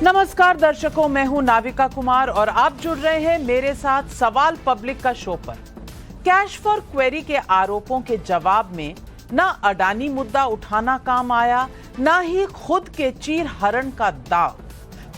नमस्कार दर्शकों, मैं हूं नाविका कुमार और आप जुड़ रहे हैं मेरे साथ सवाल पब्लिक का शो पर। कैश फॉर क्वेरी के आरोपों के जवाब में ना अडानी मुद्दा उठाना काम आया, ना ही खुद के चीर हरण का दाव।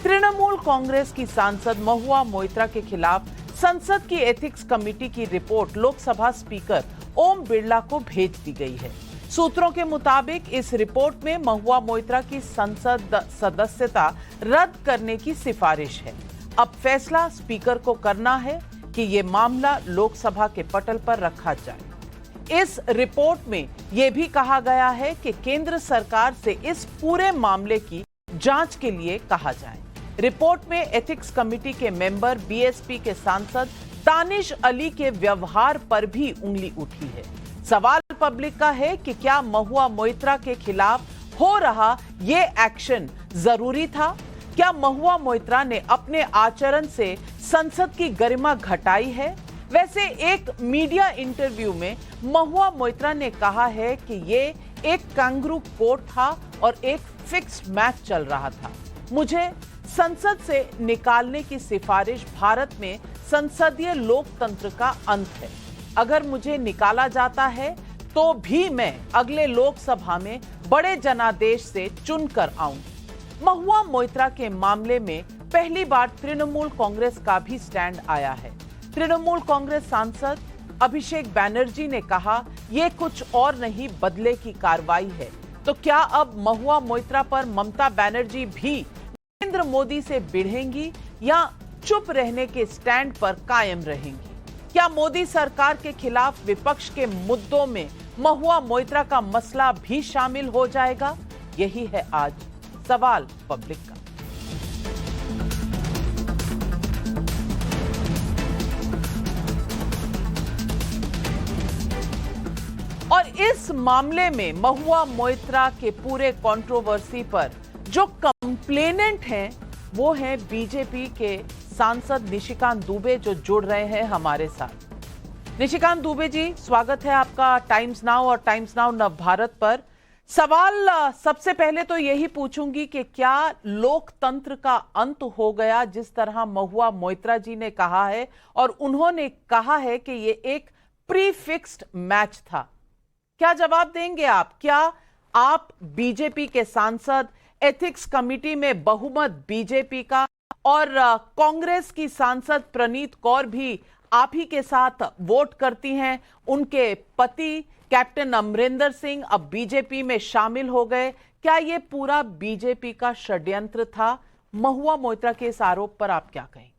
तृणमूल कांग्रेस की सांसद महुआ मोइत्रा के खिलाफ संसद की एथिक्स कमेटी की रिपोर्ट लोकसभा स्पीकर ओम बिरला को भेज दी गई है। सूत्रों के मुताबिक इस रिपोर्ट में महुआ मोइत्रा की संसद सदस्यता रद्द करने की सिफारिश है। अब फैसला स्पीकर को करना है कि ये मामला लोकसभा के पटल पर रखा जाए। इस रिपोर्ट में यह भी कहा गया है कि केंद्र सरकार से इस पूरे मामले की जांच के लिए कहा जाए। रिपोर्ट में एथिक्स कमेटी के मेंबर बीएसपी के सांसद दानिश अली के व्यवहार पर भी उंगली उठी है। सवाल पब्लिक का है कि क्या महुआ मोइत्रा के खिलाफ हो रहा ये एक्शन जरूरी था? क्या महुआ मोइत्रा ने अपने आचरण से संसद की गरिमा घटाई है? वैसे एक मीडिया इंटरव्यू में महुआ मोइत्रा ने कहा है कि ये एक कैंगरू कोर्ट था और एक फिक्स्ड मैच चल रहा था। मुझे संसद से निकालने की सिफारिश भारत में संसदीय लोकतंत्र का अंत है। अगर मुझे निकाला जाता है तो भी मैं अगले लोकसभा में बड़े जनादेश से चुनकर आऊंगी। महुआ मोइत्रा के मामले में पहली बार तृणमूल कांग्रेस का भी स्टैंड आया है। तृणमूल कांग्रेस सांसद अभिषेक बैनर्जी ने कहा, यह कुछ और नहीं बदले की कार्रवाई है। तो क्या अब महुआ मोइत्रा पर ममता बनर्जी भी नरेंद्र मोदी से भिड़ेंगी या चुप रहने के स्टैंड पर कायम रहेंगी? क्या मोदी सरकार के खिलाफ विपक्ष के मुद्दों में महुआ मोइत्रा का मसला भी शामिल हो जाएगा? यही है आज सवाल पब्लिक का। और इस मामले में महुआ मोइत्रा के पूरे कंट्रोवर्सी पर जो कंप्लेनेंट हैं वो हैं बीजेपी के सांसद निशिकांत दुबे, जो जुड़ रहे हैं हमारे साथ। निशिकांत दुबे जी, स्वागत है आपका टाइम्स नाउ और टाइम्स नाउ नवभारत पर। सवाल सबसे पहले तो यही पूछूंगी कि क्या लोकतंत्र का अंत हो गया, जिस तरह महुआ मोइत्रा जी ने कहा है, और उन्होंने कहा है कि ये एक प्री फिक्स्ड मैच था। क्या जवाब देंगे आप? क्या आप बीजेपी के सांसद, एथिक्स कमेटी में बहुमत बीजेपी का, और कांग्रेस की सांसद प्रणीत कौर भी आप ही के साथ वोट करती हैं, उनके पति कैप्टन अमरिंदर सिंह अब बीजेपी में शामिल हो गए। क्या ये पूरा बीजेपी का षड्यंत्र था? महुआ मोइत्रा के इस आरोप पर आप क्या कहेंगे?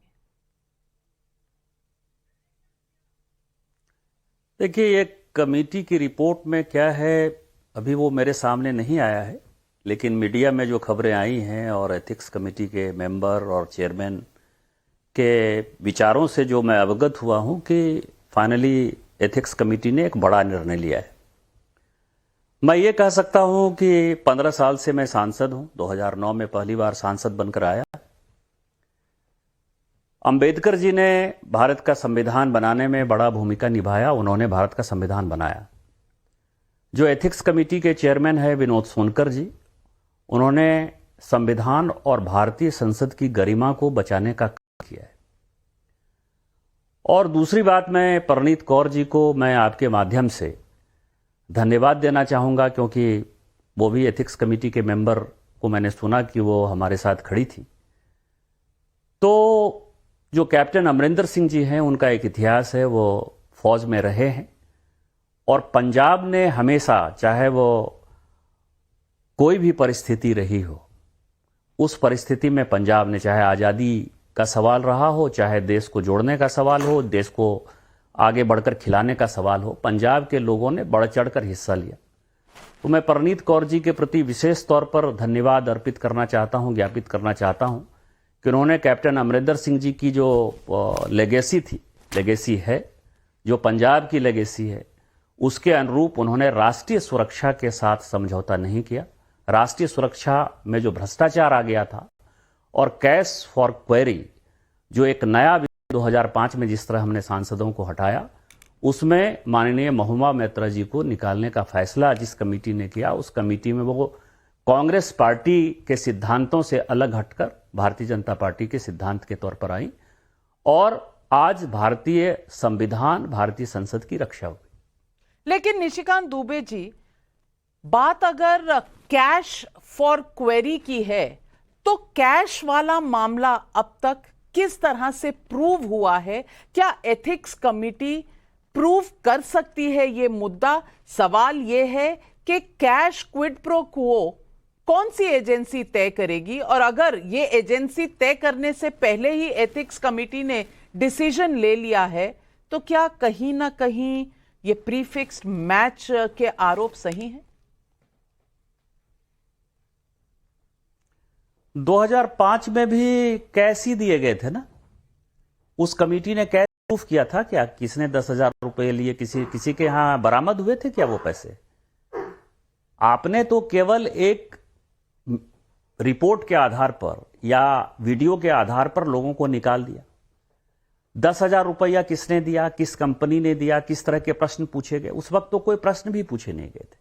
देखिए, ये कमेटी की रिपोर्ट में क्या है अभी वो मेरे सामने नहीं आया है, लेकिन मीडिया में जो खबरें आई हैं और एथिक्स कमेटी के मेंबर और चेयरमैन के विचारों से जो मैं अवगत हुआ हूं कि फाइनली एथिक्स कमेटी ने एक बड़ा निर्णय लिया है। मैं ये कह सकता हूं कि 15 साल से मैं सांसद हूं। 2009 में पहली बार सांसद बनकर आया। अंबेडकर जी ने भारत का संविधान बनाने में बड़ा भूमिका निभाया। उन्होंने भारत का संविधान बनाया। जो एथिक्स कमेटी के चेयरमैन है विनोद सोनकर जी, उन्होंने संविधान और भारतीय संसद की गरिमा को बचाने का काम किया है। और दूसरी बात, मैं प्रणीत कौर जी को मैं आपके माध्यम से धन्यवाद देना चाहूंगा, क्योंकि वो भी एथिक्स कमेटी के मेंबर को मैंने सुना कि वो हमारे साथ खड़ी थी। तो जो कैप्टन अमरिंदर सिंह जी हैं, उनका एक इतिहास है, वो फौज में रहे हैं और पंजाब ने हमेशा, चाहे वो कोई भी परिस्थिति रही हो, उस परिस्थिति में पंजाब ने, चाहे आज़ादी का सवाल रहा हो, चाहे देश को जोड़ने का सवाल हो, देश को आगे बढ़कर खिलाने का सवाल हो, पंजाब के लोगों ने बढ़ चढ़कर हिस्सा लिया। तो मैं प्रणीत कौर जी के प्रति विशेष तौर पर धन्यवाद अर्पित करना चाहता हूं, ज्ञापित करना चाहता हूं कि उन्होंने कैप्टन अमरिंदर सिंह जी की जो लेगेसी है, जो पंजाब की लेगेसी है, उसके अनुरूप उन्होंने राष्ट्रीय सुरक्षा के साथ समझौता नहीं किया। राष्ट्रीय सुरक्षा में जो भ्रष्टाचार आ गया था और कैश फॉर क्वेरी, जो एक नया 2005 में जिस तरह हमने सांसदों को हटाया, उसमें माननीय महुआ मोइत्रा जी को निकालने का फैसला जिस कमेटी ने किया, उस कमेटी में वो कांग्रेस पार्टी के सिद्धांतों से अलग हटकर भारतीय जनता पार्टी के सिद्धांत के तौर पर आई और आज भारतीय संविधान, भारतीय संसद की रक्षा हुई। लेकिन निशिकांत दुबे जी, बात अगर कैश फॉर क्वेरी की है तो कैश वाला मामला अब तक किस तरह से प्रूव हुआ है? क्या एथिक्स कमेटी प्रूव कर सकती है ये मुद्दा? सवाल ये है कि कैश क्विड प्रो क्वो कौन सी एजेंसी तय करेगी, और अगर ये एजेंसी तय करने से पहले ही एथिक्स कमेटी ने डिसीजन ले लिया है तो क्या कहीं ना कहीं ये प्रीफिक्स्ड मैच के आरोप सही हैं? 2005 में भी कैश ही दिए गए थे ना। उस कमेटी ने कैश प्रूफ किया था क्या? किसने 10,000 रुपए लिए? किसी के यहां बरामद हुए थे क्या वो पैसे? आपने तो केवल एक रिपोर्ट के आधार पर या वीडियो के आधार पर लोगों को निकाल दिया। 10,000 रुपया किसने दिया, किस कंपनी ने दिया, किस तरह के प्रश्न पूछे गए? उस वक्त तो कोई प्रश्न भी पूछे नहीं गए थे।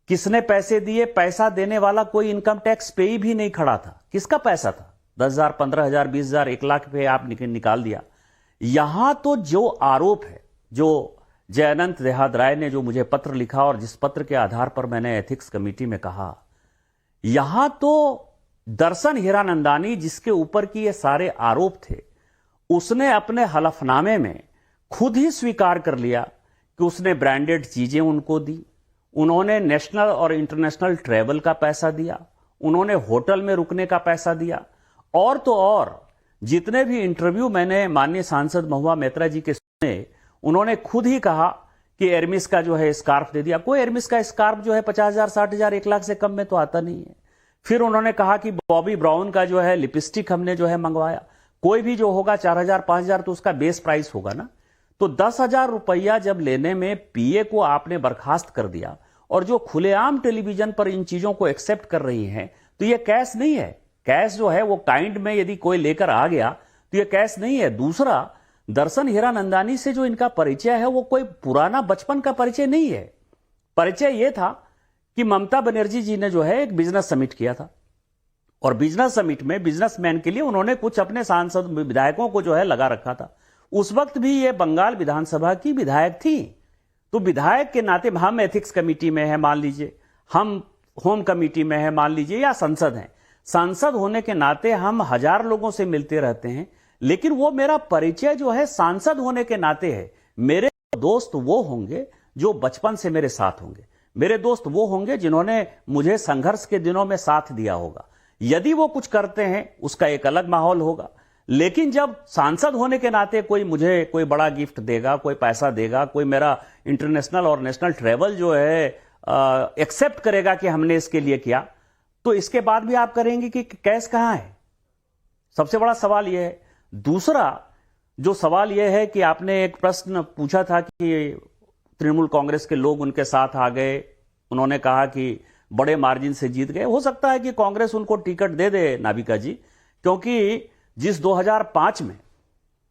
किसने पैसे दिए? पैसा देने वाला कोई इनकम टैक्स पेई भी नहीं खड़ा था। किसका पैसा था? 10,000, 15,000, 20,000, 1 लाख पे आप निकाल दिया। यहां तो जो आरोप है, जो जयअनंत देहात राय ने जो मुझे पत्र लिखा और जिस पत्र के आधार पर मैंने एथिक्स कमेटी में कहा, यहां तो दर्शन हीरानंदानी जिसके ऊपर की ये सारे आरोप थे, उसने अपने हलफनामे में खुद ही स्वीकार कर लिया कि उसने ब्रांडेड चीजें उनको दी, उन्होंने नेशनल और इंटरनेशनल ट्रैवल का पैसा दिया, उन्होंने होटल में रुकने का पैसा दिया, और तो और जितने भी इंटरव्यू मैंने माननीय सांसद महुआ मैत्रा जी के सुने, उन्होंने खुद ही कहा कि एर्मिस का जो है स्कार्फ दे दिया। कोई एर्मिस का स्कार्फ जो है 50,000, 60,000, 1 लाख से कम में तो आता नहीं है। फिर उन्होंने कहा कि बॉबी ब्राउन का जो है लिपस्टिक हमने जो है मंगवाया। कोई भी जो होगा 4,000, 5,000 तो उसका बेस प्राइस होगा ना। तो 10,000 रुपया जब लेने में पीए को आपने बर्खास्त कर दिया और जो खुलेआम टेलीविजन पर इन चीजों को एक्सेप्ट कर रही हैं, तो ये कैश नहीं है। कैश जो है वो काइंड में यदि कोई लेकर आ गया तो ये कैश नहीं है। दूसरा, दर्शन हीरानंदानी से जो इनका परिचय है वो कोई पुराना बचपन का परिचय नहीं है। परिचय यह था कि ममता बनर्जी जी ने जो है एक बिजनेस समिट किया था और बिजनेस समिट में बिजनेसमैन के लिए उन्होंने कुछ अपने सांसद विधायकों को जो है लगा रखा था। उस वक्त भी ये बंगाल विधानसभा की विधायक थी, तो विधायक के नाते हम एथिक्स कमेटी में है मान लीजिए, हम होम कमेटी में है मान लीजिए, या संसद हैं। सांसद होने के नाते हम 1000 लोगों से मिलते रहते हैं, लेकिन वो मेरा परिचय जो है सांसद होने के नाते है। मेरे दोस्त वो होंगे जो बचपन से मेरे साथ होंगे, मेरे दोस्त वो होंगे जिन्होंने मुझे संघर्ष के दिनों में साथ दिया होगा। यदि वो कुछ करते हैं उसका एक अलग माहौल होगा, लेकिन जब सांसद होने के नाते कोई मुझे कोई बड़ा गिफ्ट देगा, कोई पैसा देगा, कोई मेरा इंटरनेशनल और नेशनल ट्रैवल जो है एक्सेप्ट करेगा कि हमने इसके लिए किया, तो इसके बाद भी आप करेंगे कि कैश कहां है? सबसे बड़ा सवाल यह है। दूसरा जो सवाल यह है कि आपने एक प्रश्न पूछा था कि तृणमूल कांग्रेस के लोग उनके साथ आ गए, उन्होंने कहा कि बड़े मार्जिन से जीत गए। हो सकता है कि कांग्रेस उनको टिकट दे दे नाविका जी, क्योंकि जिस 2005 में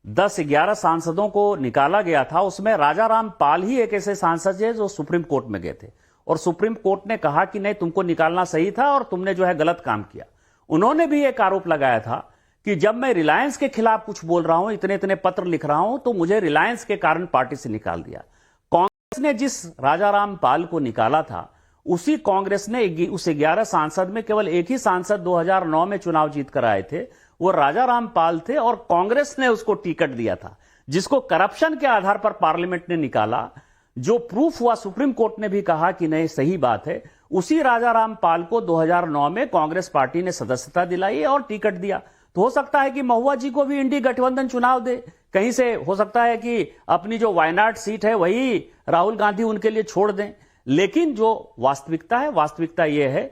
10-11 सांसदों को निकाला गया था उसमें राजा राम पाल ही एक ऐसे सांसद है जो सुप्रीम कोर्ट में गए थे और सुप्रीम कोर्ट ने कहा कि नहीं, तुमको निकालना सही था और तुमने जो है गलत काम किया। उन्होंने भी एक आरोप लगाया था कि जब मैं रिलायंस के खिलाफ कुछ बोल रहा हूं, इतने इतने पत्र लिख रहा हूं, तो मुझे रिलायंस के कारण पार्टी से निकाल दिया। कांग्रेस ने जिस राजा राम पाल को निकाला था, उसी कांग्रेस ने उस 11 सांसद में केवल एक ही सांसद 2009 में चुनाव जीत कर आए थे, वो राजा राम पाल थे और कांग्रेस ने उसको टिकट दिया था, जिसको करप्शन के आधार पर पार्लियामेंट ने निकाला। जो प्रूफ हुआ, सुप्रीम कोर्ट ने भी कहा कि नहीं सही बात है, उसी राजा राम पाल को 2009 में कांग्रेस पार्टी ने सदस्यता दिलाई और टिकट दिया। तो हो सकता है कि महुआ जी को भी इंडी गठबंधन चुनाव दे, कहीं से हो सकता है कि अपनी जो वायनाड सीट है वही राहुल गांधी उनके लिए छोड़ दें। लेकिन जो वास्तविकता है, वास्तविकता यह है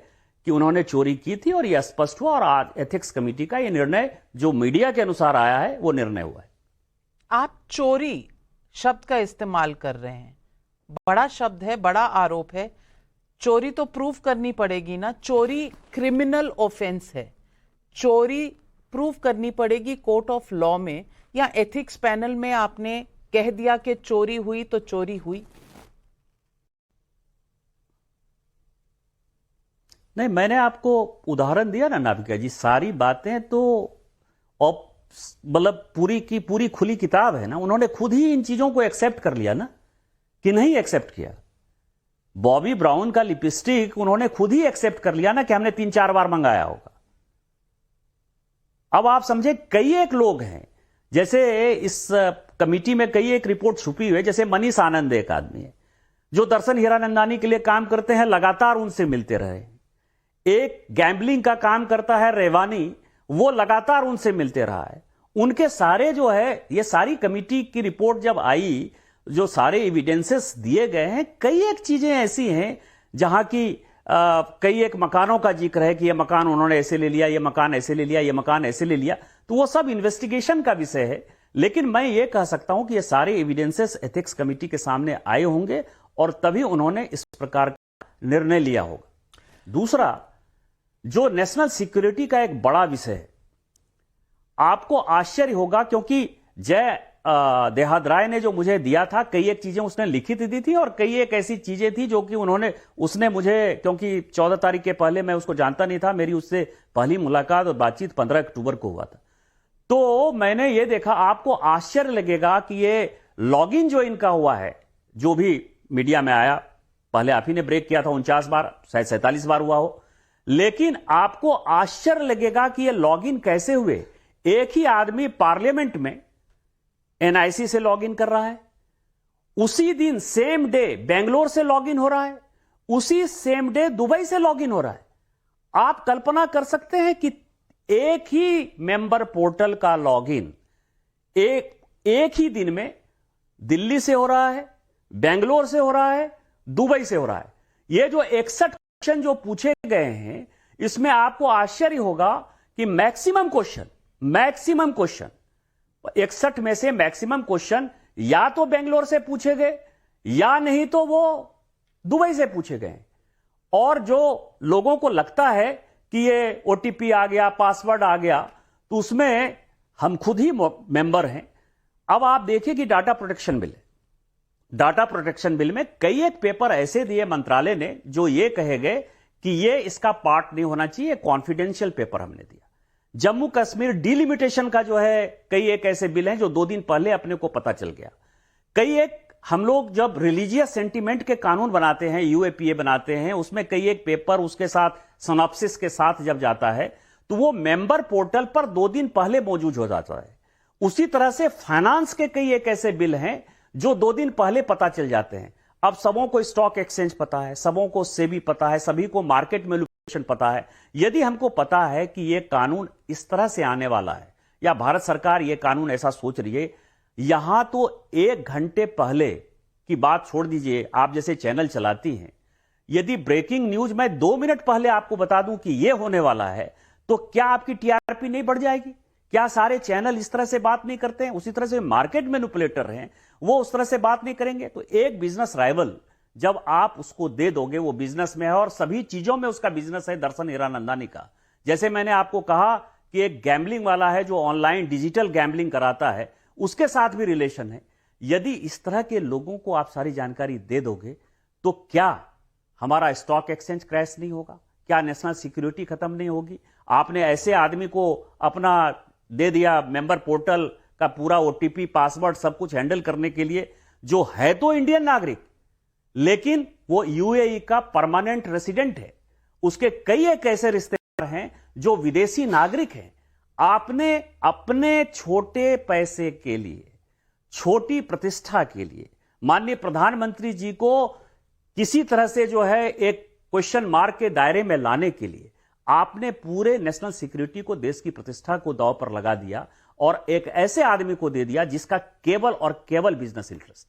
कि उन्होंने चोरी की थी और यह स्पष्ट हुआ और आज एथिक्स कमेटी का यह निर्णय जो मीडिया के अनुसार आया है वो निर्णय हुआ है। आप चोरी शब्द का इस्तेमाल कर रहे हैं, बड़ा शब्द है, बड़ा आरोप है। चोरी तो प्रूफ करनी पड़ेगी ना, चोरी क्रिमिनल ऑफेंस है, चोरी प्रूफ करनी पड़ेगी कोर्ट ऑफ लॉ में, या एथिक्स पैनल में आपने कह दिया कि चोरी हुई तो चोरी हुई? नहीं, मैंने आपको उदाहरण दिया ना नाविका जी, सारी बातें तो मतलब पूरी की पूरी खुली किताब है ना। उन्होंने खुद ही इन चीजों को एक्सेप्ट कर लिया ना, कि नहीं एक्सेप्ट किया। बॉबी ब्राउन का लिपस्टिक उन्होंने खुद ही एक्सेप्ट कर लिया ना कि हमने 3-4 बार मंगाया होगा। अब आप समझे, कई एक लोग हैं, जैसे इस कमिटी में कई एक रिपोर्ट छुपी हुई है। जैसे मनीष आनंद एक आदमी है जो दर्शन हीरानंदानी के लिए काम करते हैं, लगातार उनसे मिलते रहे। एक गैम्बलिंग का काम करता है रेवानी, वो लगातार उनसे मिलते रहा है। उनके सारे जो है, ये सारी कमिटी की रिपोर्ट जब आई, जो सारे एविडेंसेस दिए गए हैं, कई एक चीजें ऐसी हैं जहां की कई एक मकानों का जिक्र है कि ये मकान उन्होंने ऐसे ले लिया, ये मकान ऐसे ले लिया, ये मकान ऐसे ले लिया। तो वो सब इन्वेस्टिगेशन का विषय है। लेकिन मैं ये कह सकता हूं कि ये सारे एविडेंसेस एथिक्स कमिटी के सामने आए होंगे और तभी उन्होंने इस प्रकार का निर्णय लिया होगा। दूसरा, जो नेशनल सिक्योरिटी का एक बड़ा विषय है, आपको आश्चर्य होगा, क्योंकि जय देहाद राय ने जो मुझे दिया था, कई एक चीजें उसने लिखित दी थी और कई एक ऐसी चीजें थी जो कि उसने मुझे, क्योंकि 14 तारीख के पहले मैं उसको जानता नहीं था, मेरी उससे पहली मुलाकात और बातचीत 15 अक्टूबर को हुआ था। तो मैंने ये देखा, आपको आश्चर्य लगेगा कि ये लॉगिन जो इनका हुआ है, जो भी मीडिया में आया, पहले आप ही ने ब्रेक किया था 49 बार, शायद 47 बार हुआ हो, लेकिन आपको आश्चर्य लगेगा कि ये लॉगिन कैसे हुए। एक ही आदमी पार्लियामेंट में एनआईसी से लॉगिन कर रहा है, उसी दिन सेम डे बेंगलोर से लॉगिन हो रहा है, उसी सेम डे दुबई से लॉगिन हो रहा है। आप कल्पना कर सकते हैं कि एक ही मेंबर पोर्टल का लॉगिन एक ही दिन में दिल्ली से हो रहा है, बेंगलोर से हो रहा है, दुबई से हो रहा है। ये जो 61 क्वेश्चन जो पूछे गए हैं, इसमें आपको आश्चर्य होगा कि मैक्सिमम क्वेश्चन 61 में से मैक्सिमम क्वेश्चन या तो बेंगलोर से पूछे गए या नहीं तो वो दुबई से पूछे गए। और जो लोगों को लगता है कि ये ओटीपी आ गया, पासवर्ड आ गया, तो उसमें हम खुद ही मेंबर हैं। अब आप देखिए कि डाटा प्रोटेक्शन बिल है, डाटा प्रोटेक्शन बिल में कई एक पेपर ऐसे दिए मंत्रालय ने जो ये कहे गए कि ये इसका पार्ट नहीं होना चाहिए, कॉन्फिडेंशियल पेपर हमने दिया। जम्मू कश्मीर डिलिमिटेशन का जो है, कई एक ऐसे बिल हैं जो 2 दिन पहले अपने को पता चल गया। कई एक हम लोग जब रिलीजियस सेंटिमेंट के कानून बनाते हैं, यूएपीए बनाते हैं, उसमें कई एक पेपर उसके साथ सिनॉप्सिस के साथ जब जाता है तो वो मेंबर पोर्टल पर 2 दिन पहले मौजूद हो जाता है। उसी तरह से फाइनेंस के कई एक ऐसे बिल हैं जो 2 दिन पहले पता चल जाते हैं। अब सबों को स्टॉक एक्सचेंज पता है, सबों को सेबी पता है, सभी को मार्केट मैनिपुलेशन पता है। यदि हमको पता है कि यह कानून इस तरह से आने वाला है, या भारत सरकार यह कानून ऐसा सोच रही है, यहां तो 1 घंटे पहले की बात छोड़ दीजिए, आप जैसे चैनल चलाती हैं, यदि ब्रेकिंग न्यूज मैं 2 मिनट पहले आपको बता दूं कि यह होने वाला है, तो क्या आपकी टीआरपी नहीं बढ़ जाएगी? क्या सारे चैनल इस तरह से बात नहीं करते हैं? उसी तरह से मार्केट मैनिपुलेटर हैं, वो उस तरह से बात नहीं करेंगे। तो एक बिजनेस राइवल जब आप उसको दे दोगे, वो बिजनेस में है और सभी चीजों में उसका बिजनेस है दर्शन हीरानंदानी का। जैसे मैंने आपको कहा कि एक गैम्बलिंग वाला है जो ऑनलाइन डिजिटल गैम्बलिंग कराता है, उसके साथ भी रिलेशन है। यदि इस तरह के लोगों को आप सारी जानकारी दे दोगे, तो क्या हमारा स्टॉक एक्सचेंज क्रैश नहीं होगा? क्या नेशनल सिक्योरिटी खत्म नहीं होगी? आपने ऐसे आदमी को अपना दे दिया मेंबर पोर्टल का पूरा ओटीपी, पासवर्ड, सब कुछ हैंडल करने के लिए, जो है तो इंडियन नागरिक, लेकिन वो यूएई का परमानेंट रेसिडेंट है। उसके कई एक ऐसे रिश्तेदार हैं जो विदेशी नागरिक हैं। आपने अपने छोटे पैसे के लिए, छोटी प्रतिष्ठा के लिए माननीय प्रधानमंत्री जी को किसी तरह से जो है एक क्वेश्चन मार्क के दायरे में लाने के लिए आपने पूरे नेशनल सिक्योरिटी को, देश की प्रतिष्ठा को दांव पर लगा दिया और एक ऐसे आदमी को दे दिया जिसका केवल और केवल बिजनेस इंटरेस्ट।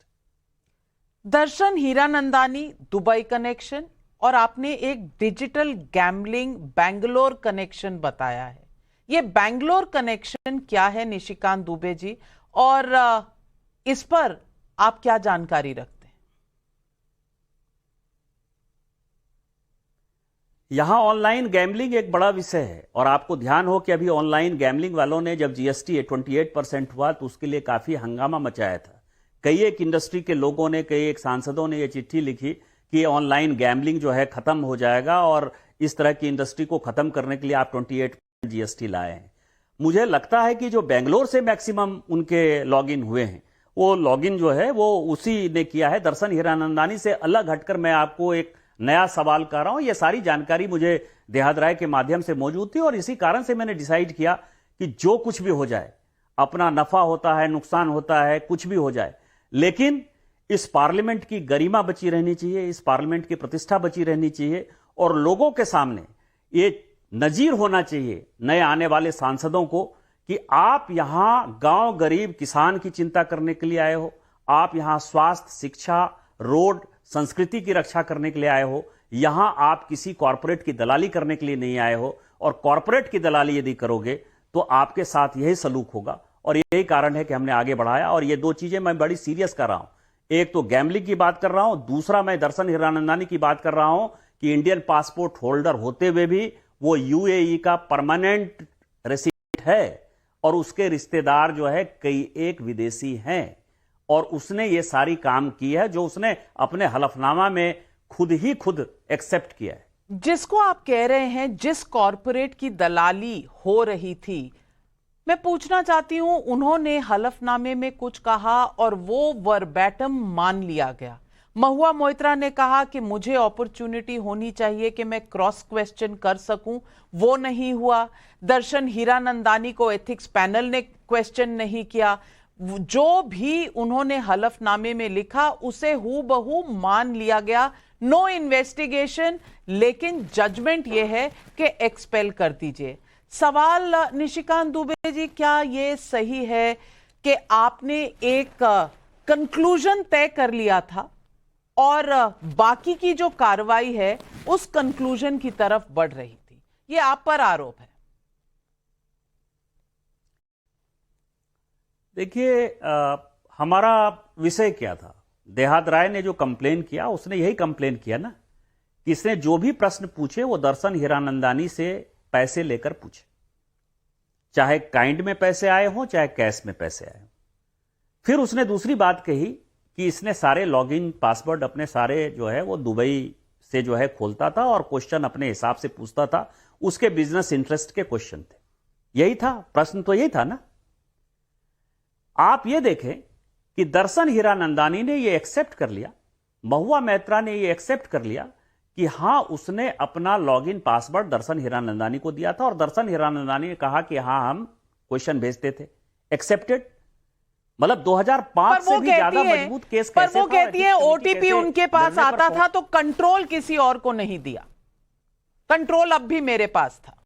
दर्शन हीरानंदानी दुबई कनेक्शन और आपने एक डिजिटल गैम्बलिंग बेंगलोर कनेक्शन बताया है। ये बेंगलोर कनेक्शन क्या है निशिकांत दुबे जी, और इस पर आप क्या जानकारी रखते हैं? यहां ऑनलाइन गैम्बलिंग एक बड़ा विषय है और आपको ध्यान हो कि अभी ऑनलाइन गैम्बलिंग वालों ने जब जीएसटी 28% हुआ तो उसके लिए काफी हंगामा मचाया था। कई एक इंडस्ट्री के लोगों ने, कई एक सांसदों ने यह चिट्ठी लिखी कि ऑनलाइन गैम्बलिंग जो है खत्म हो जाएगा और इस तरह की इंडस्ट्री को खत्म करने के लिए आप 28% जीएसटी लाए हैं। मुझे लगता है कि जो बेंगलोर से मैक्सिमम उनके लॉगिन हुए हैं, वो लॉगिन जो है वो उसी ने किया है। दर्शन हीरानंदानी से अलग हटकर मैं आपको एक नया सवाल कर रहा हूं। ये सारी जानकारी मुझे देहात राय के माध्यम से मौजूद थी और इसी कारण से मैंने डिसाइड किया कि जो कुछ भी हो जाए, अपना नफा होता है, नुकसान होता है, कुछ भी हो जाए, लेकिन इस पार्लियामेंट की गरिमा बची रहनी चाहिए, इस पार्लियामेंट की प्रतिष्ठा बची रहनी चाहिए और लोगों के सामने ये नजीर होना चाहिए नए आने वाले सांसदों को कि आप यहां गांव गरीब किसान की चिंता करने के लिए आए हो, आप यहां स्वास्थ्य, शिक्षा, रोड, संस्कृति की रक्षा करने के लिए आए हो। यहां आप किसी कॉरपोरेट की दलाली करने के लिए नहीं आए हो और कॉरपोरेट की दलाली यदि करोगे तो आपके साथ यही सलूक होगा और यही कारण है कि हमने आगे बढ़ाया। और ये दो चीजें मैं बड़ी सीरियस कर रहा हूं, एक तो गैम्बलिंग की बात कर रहा हूं, दूसरा मैं दर्शन हीरानंदानी की बात कर रहा हूं कि इंडियन पासपोर्ट होल्डर होते हुए भी वो यूएई का परमानेंट रेसिडेंट है और उसके रिश्तेदार जो है कई एक विदेशी हैं और उसने ये सारी काम की है जो उसने अपने हलफनामा में खुद एक्सेप्ट किया है। जिसको आप कह रहे हैं जिस कॉरपोरेट की दलाली हो रही थी, मैं पूछना चाहती हूं, उन्होंने हलफनामे में कुछ कहा और वो वर्बैटम मान लिया गया। महुआ मोइत्रा ने कहा कि मुझे अपॉर्चुनिटी होनी चाहिए कि मैं क्रॉस क्वेश्चन कर सकूं, वो नहीं हुआ। दर्शन हीरानंदानी को एथिक्स पैनल ने क्वेश्चन नहीं किया। जो भी उन्होंने हलफनामे में लिखा उसे हूबहू मान लिया गया, नो इन्वेस्टिगेशन, लेकिन जजमेंट यह है कि एक्सपेल कर दीजिए। सवाल निशिकांत दुबे जी, क्या यह सही है कि आपने एक कंक्लूजन तय कर लिया था और बाकी की जो कार्रवाई है उस कंक्लूजन की तरफ बढ़ रही थी? यह आप पर आरोप है। देखिए, हमारा विषय क्या था? देहात राय ने जो कंप्लेन किया उसने यही कंप्लेन किया ना कि इसने जो भी प्रश्न पूछे वो दर्शन हीरानंदानी से पैसे लेकर पूछे, चाहे काइंड में पैसे आए हों चाहे कैश में पैसे आए हों। फिर उसने दूसरी बात कही कि इसने सारे लॉगिन पासवर्ड अपने सारे जो है वो दुबई से जो है खोलता था और क्वेश्चन अपने हिसाब से पूछता था, उसके बिजनेस इंटरेस्ट के क्वेश्चन थे। यही था प्रश्न, तो यही था ना। आप ये देखें कि दर्शन हीरानंदानी ने ये एक्सेप्ट कर लिया, महुआ मोइत्रा ने ये एक्सेप्ट कर लिया कि हां उसने अपना लॉगिन पासवर्ड दर्शन हीरानंदानी को दिया था और दर्शन हीरानंदानी ने कहा कि हां हम क्वेश्चन भेजते थे। एक्सेप्टेड, मतलब 2005 से भी ज्यादा मजबूत केस कैसे था? वो कहती है ओटीपी उनके पास आता था तो कंट्रोल किसी और को नहीं दिया, कंट्रोल अब भी मेरे पास था।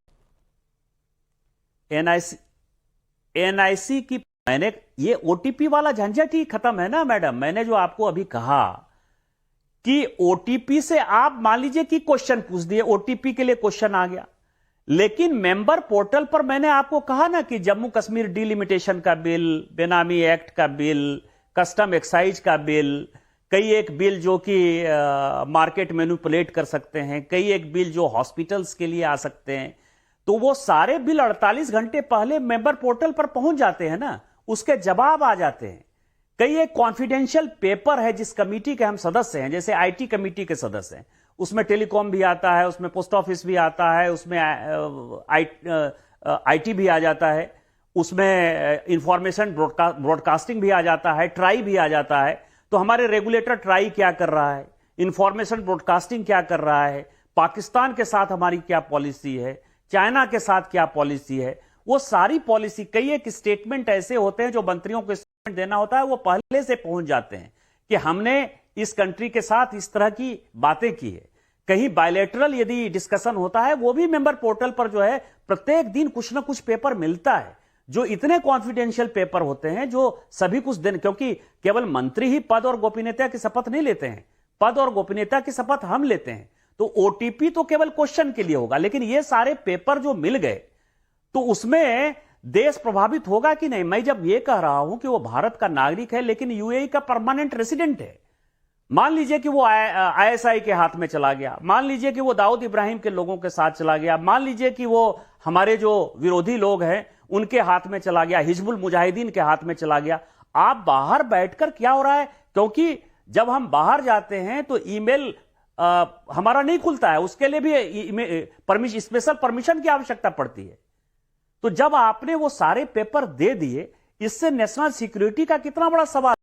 एनआईसी की मैंने ये ओटीपी वाला झंझट ही खत्म है ना मैडम। मैंने जो आपको अभी कहा कि ओटीपी से आप मान लीजिए कि क्वेश्चन पूछ दिए, ओटीपी के लिए क्वेश्चन आ गया, लेकिन मेंबर पोर्टल पर मैंने आपको कहा ना कि जम्मू कश्मीर डिलिमिटेशन का बिल, बेनामी एक्ट का बिल, कस्टम एक्साइज का बिल, कई एक बिल जो कि मार्केट मैनिपुलेट कर सकते हैं, कई एक बिल जो हॉस्पिटल्स के लिए आ सकते हैं, तो वो सारे बिल 48 घंटे पहले मेंबर पोर्टल पर पहुंच जाते हैं ना, उसके जवाब आ जाते हैं। कई एक कॉन्फिडेंशियल पेपर है जिस कमेटी के हम सदस्य हैं, जैसे आईटी कमेटी के सदस्य हैं, उसमें टेलीकॉम भी आता है, उसमें पोस्ट ऑफिस भी आता है, उसमें आईटी भी आ जाता है, उसमें इंफॉर्मेशन ब्रॉडकास्टिंग भी आ जाता है, ट्राई भी आ जाता है। तो हमारे रेगुलेटर ट्राई क्या कर रहा है, इंफॉर्मेशन ब्रॉडकास्टिंग क्या कर रहा है, पाकिस्तान के साथ हमारी क्या पॉलिसी है, चाइना के साथ क्या पॉलिसी है, वो सारी पॉलिसी, कई एक स्टेटमेंट ऐसे होते हैं जो मंत्रियों को स्टेटमेंट देना होता है, वो पहले से पहुंच जाते हैं कि हमने इस कंट्री के साथ इस तरह की बातें की है। कहीं बायलैटरल यदि डिस्कशन होता है, वो भी मेंबर पोर्टल पर जो है प्रत्येक दिन कुछ ना कुछ पेपर मिलता है, जो इतने कॉन्फिडेंशियल पेपर होते हैं जो सभी कुछ दिन, क्योंकि केवल मंत्री ही पद और गोपनीयता की शपथ नहीं लेते हैं, पद और गोपनीयता की शपथ हम लेते हैं। तो ओटीपी तो केवल क्वेश्चन के लिए होगा, लेकिन ये सारे पेपर जो मिल गए तो उसमें देश प्रभावित होगा कि नहीं? मैं जब ये कह रहा हूं कि वो भारत का नागरिक है लेकिन यूएई का परमानेंट रेसिडेंट है, मान लीजिए कि वो आईएसआई के हाथ में चला गया, मान लीजिए कि वो दाऊद इब्राहिम के लोगों के साथ चला गया, मान लीजिए कि वो हमारे जो विरोधी लोग हैं उनके हाथ में चला गया, हिजबुल मुजाहिदीन के हाथ में चला गया। आप बाहर बैठकर क्या हो रहा है, क्योंकि जब हम बाहर जाते हैं तो ईमेल हमारा नहीं खुलता है, उसके लिए भी स्पेशल परमिशन की आवश्यकता पड़ती है। तो जब आपने वो सारे पेपर दे दिए, इससे नेशनल सिक्योरिटी का कितना बड़ा सवाल।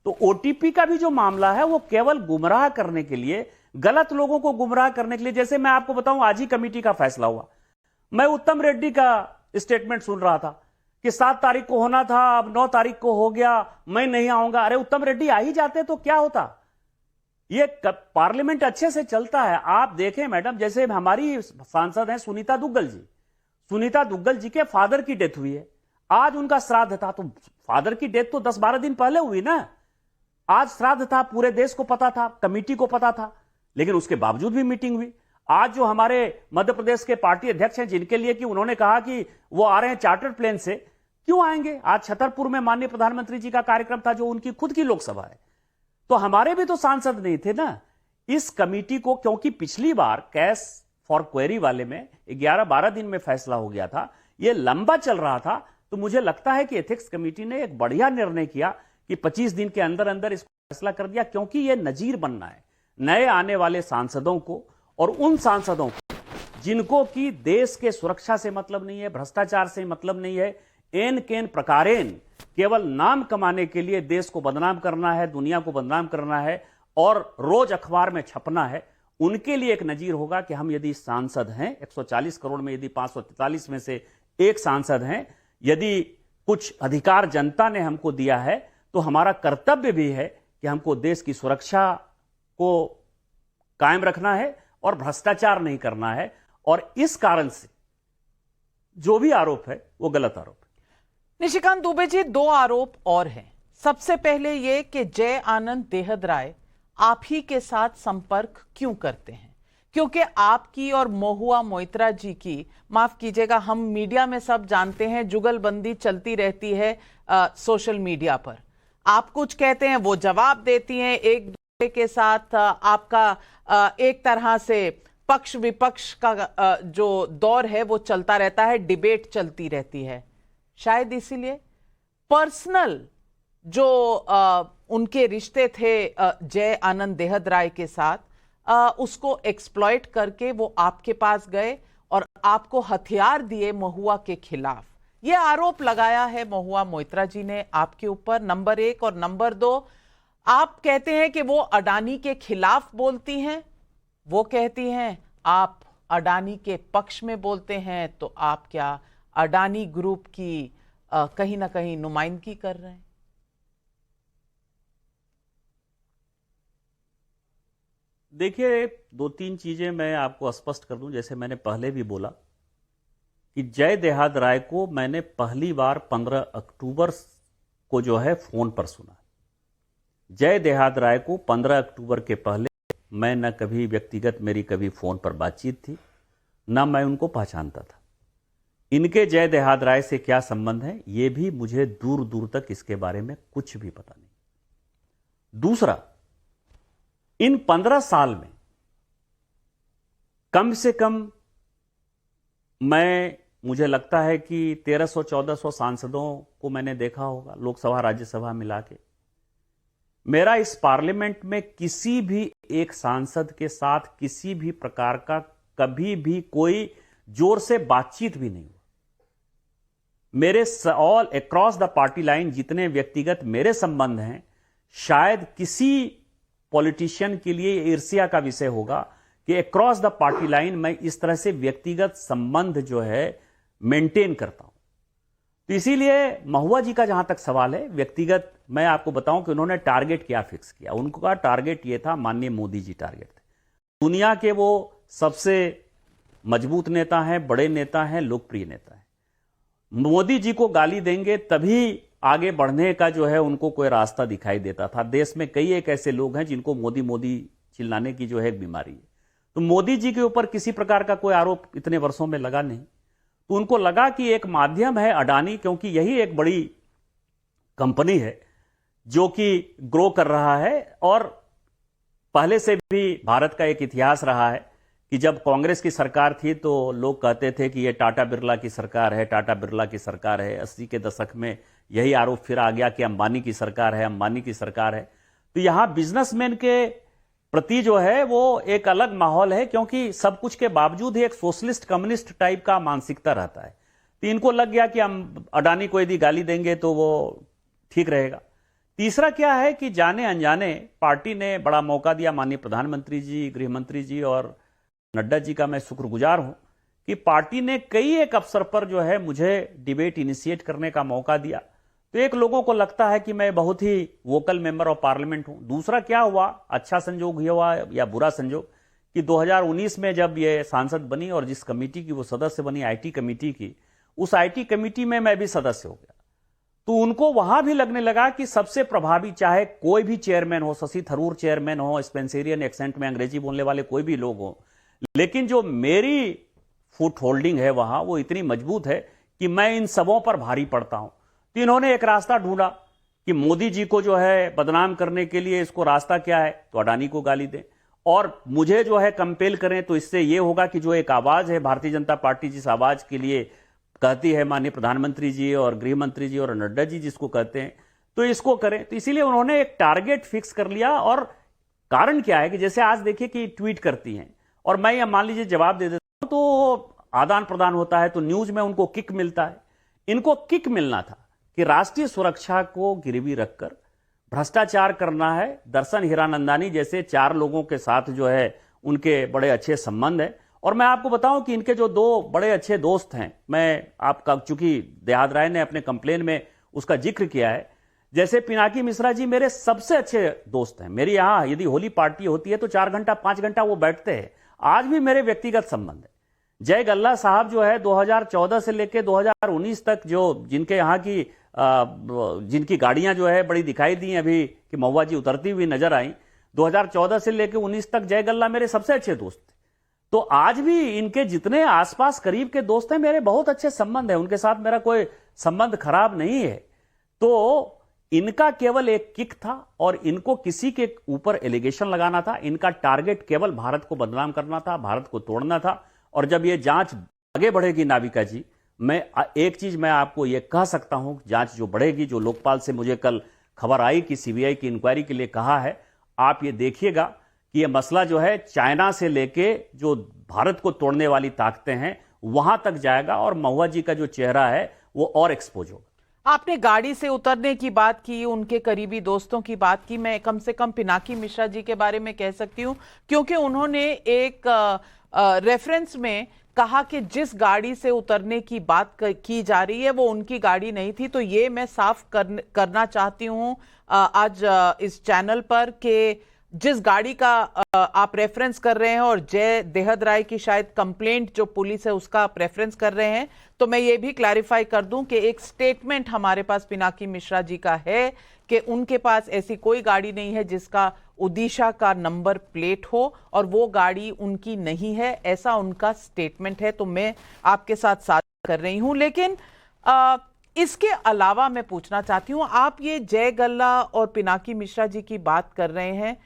तो ओटीपी का भी जो मामला है वो केवल गुमराह करने के लिए, गलत लोगों को गुमराह करने के लिए। जैसे मैं आपको बताऊं, आज ही कमेटी का फैसला हुआ। मैं उत्तम रेड्डी का स्टेटमेंट सुन रहा था कि 7 तारीख को होना था, अब 9 तारीख को हो गया, मैं नहीं आऊंगा। अरे उत्तम रेड्डी आ ही जाते तो क्या होता। ये पार्लियामेंट अच्छे से चलता है। आप देखें मैडम, जैसे हमारी सांसद हैं सुनीता दुग्गल जी, सुनीता दुग्गल जी के फादर की डेथ हुई है, आज उनका श्राद्ध था। तो फादर की डेथ तो 10-12 दिन पहले हुई ना, आज श्राद्ध था, पूरे देश को पता था, कमेटी को पता था, लेकिन उसके बावजूद भी मीटिंग हुई। आज जो हमारे मध्य प्रदेश के पार्टी अध्यक्ष हैं, जिनके लिए कि उन्होंने कहा कि वो आ रहे हैं चार्टर्ड प्लेन से, क्यों आएंगे? आज छतरपुर में माननीय प्रधानमंत्री जी का कार्यक्रम था, जो उनकी खुद की लोकसभा है। तो हमारे भी तो सांसद नहीं थे ना इस कमेटी को, क्योंकि पिछली बार कैश फॉर क्वेरी वाले में 11-12 दिन में फैसला हो गया था, यह लंबा चल रहा था। तो मुझे लगता है कि एथिक्स कमेटी ने एक बढ़िया निर्णय किया कि 25 दिन के अंदर अंदर इसको फैसला कर दिया, क्योंकि यह नजीर बनना है नए आने वाले सांसदों को, और उन सांसदों को जिनको कि देश के सुरक्षा से मतलब नहीं है, भ्रष्टाचार से मतलब नहीं है, एन केन प्रकारेन केवल नाम कमाने के लिए देश को बदनाम करना है, दुनिया को बदनाम करना है और रोज अखबार में छपना है। उनके लिए एक नजीर होगा कि हम यदि सांसद हैं, 140 करोड़ में यदि 543 में से एक सांसद हैं, यदि कुछ अधिकार जनता ने हमको दिया है, तो हमारा कर्तव्य भी है कि हमको देश की सुरक्षा को कायम रखना है और भ्रष्टाचार नहीं करना है। और इस कारण से जो भी आरोप है वो गलत आरोप है। निशिकांत दुबे जी, 2 आरोप और हैं। सबसे पहले ये कि जय आनंद देहदराय आप ही के साथ संपर्क क्यों करते हैं? क्योंकि आपकी और महुआ मोइत्रा जी की, माफ कीजिएगा, हम मीडिया में सब जानते हैं, जुगलबंदी चलती रहती है सोशल मीडिया पर। आप कुछ कहते हैं, वो जवाब देती हैं, एक दूसरे के साथ आपका एक तरह से पक्ष विपक्ष का जो दौर है वो चलता रहता है, डिबेट चलती रहती है। शायद इसीलिए पर्सनल जो उनके रिश्ते थे जय आनंद देहदराय के साथ, उसको एक्सप्लॉइट करके वो आपके पास गए और आपको हथियार दिए महुआ के खिलाफ। ये आरोप लगाया है महुआ मोइत्रा जी ने आपके ऊपर, नंबर 1। और नंबर 2, आप कहते हैं कि वो अडानी के खिलाफ बोलती हैं, वो कहती हैं आप अडानी के पक्ष में बोलते हैं। तो आप क्या अडानी ग्रुप की कहीं ना कहीं नुमाइंदगी कर रहे हैं? देखिए, 2-3 चीजें मैं आपको स्पष्ट कर दूं। जैसे मैंने पहले भी बोला कि जय देहदराय को मैंने पहली बार 15 अक्टूबर को जो है फोन पर सुना। जय देहदराय को 15 अक्टूबर के पहले मैं न कभी व्यक्तिगत मेरी कभी फोन पर बातचीत थी, न मैं उनको पहचानता था। इनके जय देहदराय से क्या संबंध है, ये भी मुझे दूर दूर तक इसके बारे में कुछ भी पता नहीं। दूसरा, इन 15 साल में कम से कम मुझे लगता है कि 1300-1400 सांसदों को मैंने देखा होगा, लोकसभा राज्यसभा मिला के। मेरा इस पार्लियामेंट में किसी भी एक सांसद के साथ किसी भी प्रकार का कभी भी कोई जोर से बातचीत भी नहीं हुआ। मेरे all across the party line जितने व्यक्तिगत मेरे संबंध हैं, शायद किसी पॉलिटिशियन के लिए ईर्ष्या का विषय होगा कि अक्रॉस द पार्टी लाइन मैं इस तरह से व्यक्तिगत संबंध जो है मेंटेन करता हूं। तो इसीलिए महुआ जी का जहां तक सवाल है, व्यक्तिगत मैं आपको बताऊं कि उन्होंने टारगेट क्या फिक्स किया। उनका टारगेट यह था, माननीय मोदी जी टारगेट थे। दुनिया के वो सबसे मजबूत नेता हैं, बड़े नेता हैं, लोकप्रिय नेता हैं। मोदी जी को गाली देंगे तभी आगे बढ़ने का जो है उनको कोई रास्ता दिखाई देता था। देश में कई एक ऐसे लोग हैं जिनको मोदी मोदी चिल्लाने की जो है एक बीमारी है। तो मोदी जी के ऊपर किसी प्रकार का कोई आरोप इतने वर्षों में लगा नहीं। तो उनको लगा कि एक माध्यम है अडानी, क्योंकि यही एक बड़ी कंपनी है जो कि ग्रो कर रहा है। और पहले से भी भारत का एक इतिहास रहा है कि जब कांग्रेस की सरकार थी तो लोग कहते थे कि ये टाटा बिरला की सरकार है, टाटा बिरला की सरकार है। 80 के दशक में यही आरोप फिर आ गया कि अंबानी की सरकार है, अंबानी की सरकार है। तो यहां बिजनेसमैन के प्रति जो है वो एक अलग माहौल है, क्योंकि सब कुछ के बावजूद ही एक सोशलिस्ट कम्युनिस्ट टाइप का मानसिकता रहता है। तो इनको लग गया कि हम अडानी को यदि गाली देंगे तो वो ठीक रहेगा। तीसरा क्या है कि जाने अनजाने पार्टी ने बड़ा मौका दिया। माननीय प्रधानमंत्री जी, गृह मंत्री जी और नड्डा जी का मैं शुक्रगुजार हूं कि पार्टी ने कई एक अवसर पर जो है मुझे डिबेट इनिशिएट करने का मौका दिया। तो एक लोगों को लगता है कि मैं बहुत ही वोकल मेंबर ऑफ पार्लियामेंट हूं। दूसरा क्या हुआ, अच्छा संजोग हुआ या बुरा संजोग, कि 2019 में जब ये सांसद बनी और जिस कमेटी की वो सदस्य बनी, आईटी कमेटी की, उस आईटी कमेटी में मैं भी सदस्य हो गया। तो उनको वहां भी लगने लगा कि सबसे प्रभावी, चाहे कोई भी चेयरमैन हो, शशि थरूर चेयरमैन हो, स्पेंसेरियन एक्सेंट में अंग्रेजी बोलने वाले कोई भी लोग हो, लेकिन जो मेरी फुट होल्डिंग है वहां वो इतनी मजबूत है कि मैं इन सबों पर भारी पड़ता हूं। तो इन्होंने एक रास्ता ढूंढा कि मोदी जी को जो है बदनाम करने के लिए इसको रास्ता क्या है, तो अडानी को गाली दें और मुझे जो है कंपेल करें। तो इससे यह होगा कि जो एक आवाज है भारतीय जनता पार्टी, जिस आवाज के लिए कहती है माननीय प्रधानमंत्री जी और गृह मंत्री जी और नड्डा जी जिसको कहते हैं, तो इसको करें। तो इसीलिए उन्होंने एक टारगेट फिक्स कर लिया। और कारण क्या है कि जैसे आज देखिए कि ट्वीट करती हैं और मैं या मान लीजिए जवाब दे देता हूं, तो आदान प्रदान होता है, तो न्यूज में उनको किक मिलता है। इनको किक मिलना था कि राष्ट्रीय सुरक्षा को गिरवी रखकर भ्रष्टाचार करना है। दर्शन हीरानंदानी जैसे 4 लोगों के साथ जो है उनके बड़े अच्छे संबंध है। और मैं आपको बताऊं कि इनके जो 2 बड़े अच्छे दोस्त हैं, मैं आपका, चूंकि देहाद राय ने अपने कंप्लेन में उसका जिक्र किया है, जैसे पिनाकी मिश्रा जी मेरे सबसे अच्छे दोस्त हैं। मेरी यहां यदि होली पार्टी होती है तो 4 घंटा 5 घंटा वो बैठते हैं। आज भी मेरे व्यक्तिगत संबंध है। जय गल्ला साहब जो है 2014 से लेकर 2019 तक जो जिनके यहाँ की जिनकी गाड़ियां जो है बड़ी दिखाई दी अभी कि महुआ जी उतरती हुई नजर आई, 2014 से लेकर 19 तक जय गल्ला मेरे सबसे अच्छे दोस्त थे। तो आज भी इनके जितने आसपास करीब के दोस्त हैं, मेरे बहुत अच्छे संबंध है, उनके साथ मेरा कोई संबंध खराब नहीं है। तो इनका केवल एक किक था और इनको किसी के ऊपर एलिगेशन लगाना था। इनका टारगेट केवल भारत को बदनाम करना था, भारत को तोड़ना था। और जब ये जांच आगे बढ़ेगी नाविका जी, मैं एक चीज मैं आपको ये कह सकता हूं, जांच जो बढ़ेगी, जो लोकपाल से मुझे कल खबर आई कि सीबीआई की इंक्वायरी के लिए कहा है, आप ये देखिएगा कि ये मसला जो है चाइना से लेके जो भारत को तोड़ने वाली ताकतें हैं वहां तक जाएगा और महुआ जी का जो चेहरा है वो और एक्सपोज होगा। आपने गाड़ी से उतरने की बात की, उनके करीबी दोस्तों की बात की। मैं कम से कम पिनाकी मिश्रा जी के बारे में कह सकती हूं, क्योंकि उन्होंने एक रेफरेंस में कहा कि जिस गाड़ी से उतरने की बात की जा रही है वो उनकी गाड़ी नहीं थी। तो ये मैं साफ करना चाहती हूं आज इस चैनल पर कि जिस गाड़ी का आप रेफरेंस कर रहे हैं और जय देहद राय की शायद कंप्लेंट जो पुलिस है उसका आप रेफरेंस कर रहे हैं, तो मैं ये भी क्लैरिफाई कर दूं कि एक स्टेटमेंट हमारे पास पिनाकी मिश्रा जी का है कि उनके पास ऐसी कोई गाड़ी नहीं है जिसका ओडिशा का नंबर प्लेट हो और वो गाड़ी उनकी नहीं है, ऐसा उनका स्टेटमेंट है। तो मैं आपके साथ साझा कर रही हूं। लेकिन इसके अलावा मैं पूछना चाहती हूं, आप ये जय गल्ला और पिनाकी मिश्रा जी की बात कर रहे हैं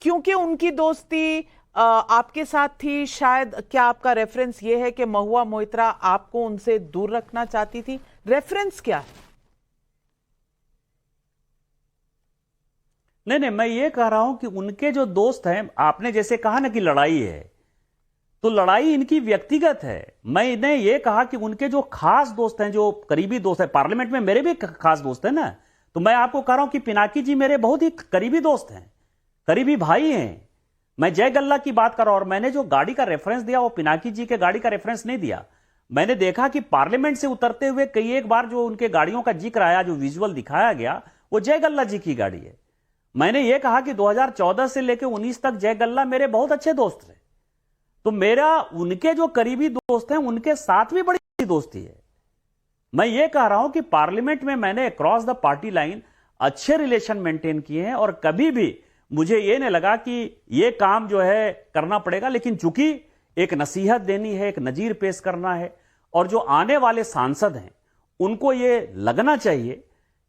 क्योंकि उनकी दोस्ती आपके साथ थी, शायद क्या आपका रेफरेंस ये है कि महुआ मोइत्रा आपको उनसे दूर रखना चाहती थी? रेफरेंस क्या है? नहीं, मैं ये कह रहा हूं कि उनके जो दोस्त हैं, आपने जैसे कहा ना कि लड़ाई है, तो लड़ाई इनकी व्यक्तिगत है। मैंने ये कहा कि उनके जो खास दोस्त हैं, जो करीबी दोस्त हैं, पार्लियामेंट में मेरे भी खास दोस्त हैं ना, तो मैं आपको कह रहा हूं कि पिनाकी जी मेरे बहुत ही करीबी दोस्त हैं, करीबी भाई हैं। मैं जय गल्ला की बात कर रहा हूं और मैंने जो गाड़ी का रेफरेंस दिया वो पिनाकी जी के गाड़ी का रेफरेंस नहीं दिया। मैंने देखा कि पार्लियामेंट से उतरते हुए कई एक बार जो उनके गाड़ियों का जिक्र आया, जो विजुअल दिखाया गया, वो जय गल्ला जी की गाड़ी है। मैंने ये कहा कि 2014 से लेकर 19 तक जय गल्ला मेरे बहुत अच्छे दोस्त थे। तो मेरा उनके जो करीबी दोस्त हैं उनके साथ भी बड़ी दोस्ती है। मैं ये कह रहा हूं कि पार्लियामेंट में मैंने अक्रॉस द पार्टी लाइन अच्छे रिलेशन मेंटेन किए हैं और कभी भी मुझे ये नहीं लगा कि ये काम जो है करना पड़ेगा। लेकिन चूंकि एक नसीहत देनी है, एक नजीर पेश करना है, और जो आने वाले सांसद हैं उनको ये लगना चाहिए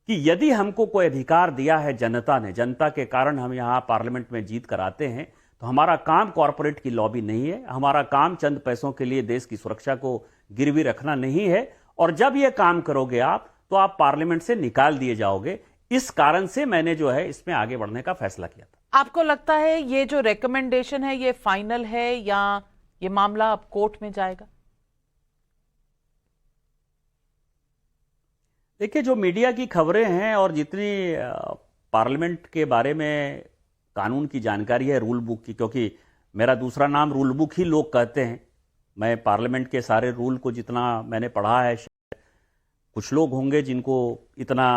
कि यदि हमको कोई अधिकार दिया है जनता ने, जनता के कारण हम यहां पार्लियामेंट में जीत कर आते हैं, तो हमारा काम कॉरपोरेट की लॉबी नहीं है, हमारा काम चंद पैसों के लिए देश की सुरक्षा को गिरवी रखना नहीं है। और जब यह काम करोगे आप तो आप पार्लियामेंट से निकाल दिए जाओगे। इस कारण से मैंने जो है इसमें आगे बढ़ने का फैसला किया था। आपको लगता है ये जो रिकमेंडेशन है ये फाइनल है या ये मामला अब कोर्ट में जाएगा? देखिए, जो मीडिया की खबरें हैं और जितनी पार्लियामेंट के बारे में कानून की जानकारी है, रूल बुक की, क्योंकि मेरा दूसरा नाम रूल बुक ही लोग कहते हैं, मैं पार्लियामेंट के सारे रूल को जितना मैंने पढ़ा है, कुछ लोग होंगे जिनको इतना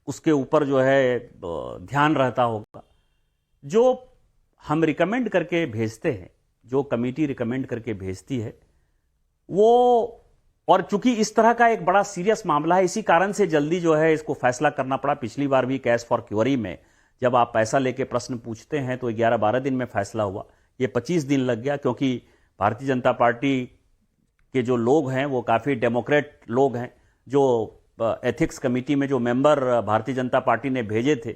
उसके ऊपर जो है ध्यान रहता होगा। जो हम रिकमेंड करके भेजते हैं, जो कमेटी रिकमेंड करके भेजती है वो, और चूंकि इस तरह का एक बड़ा सीरियस मामला है, इसी कारण से जल्दी जो है इसको फैसला करना पड़ा। पिछली बार भी कैश फॉर क्वेरी में जब आप पैसा लेके प्रश्न पूछते हैं तो 11-12 दिन में फैसला हुआ, ये 25 दिन लग गया, क्योंकि भारतीय जनता पार्टी के जो लोग हैं वो काफी डेमोक्रेट लोग हैं। जो एथिक्स कमेटी में जो मेंबर भारतीय जनता पार्टी ने भेजे थे